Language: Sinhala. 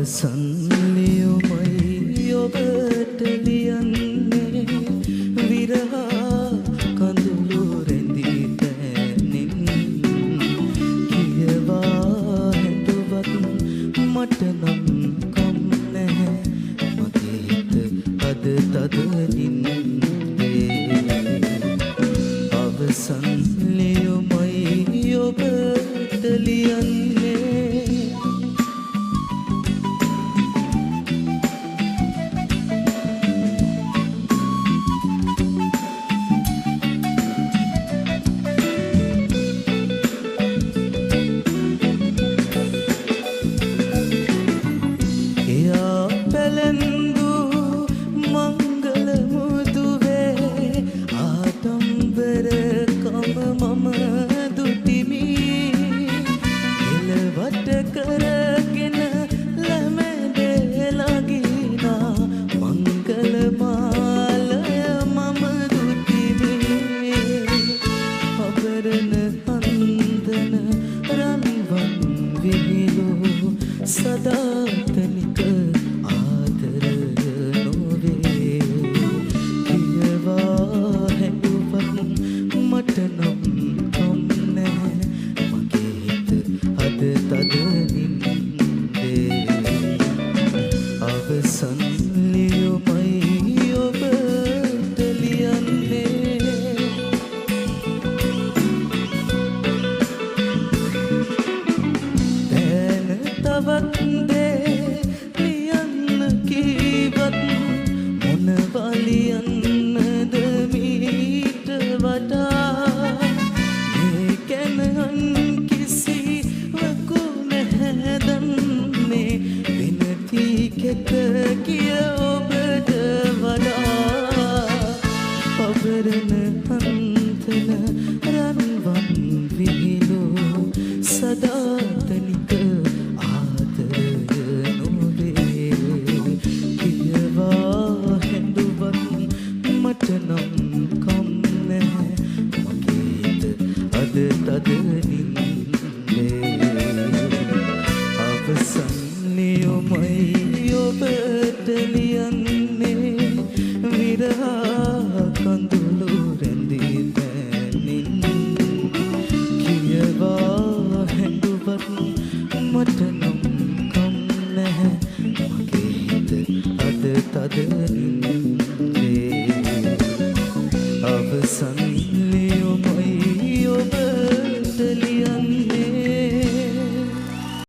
අවසන්ලියුමයි ඔබට ලියන්නේ විරහා කඳුළු රැඳී තැනින් කියවා හැඬුවත් මට නම් කම් නැහැ මගේ හිත අද තදනින්නේ අවසන්ලියුමයි ඔබට ලියන්නේ සදාතනික ආදර නොවේ කියවා හැඬුවත් මට නම් කම් නැහැ මගේ හිත අද තදනින්නේ අවසන් ලියුමයි ඔබට ලියන්නේ තවත් දේ ලියන්න කීවත් මොනවා ලියන්නද මීට වඩා මේ ගැන කිසිවකු නැහැ දන්නේ විනති කෙත කිය ඔබට වඩා පවරන හන්තන රන්වන් විහිළු සදාතනික මට නම් කම් නැහැ මගේ හිත අද තද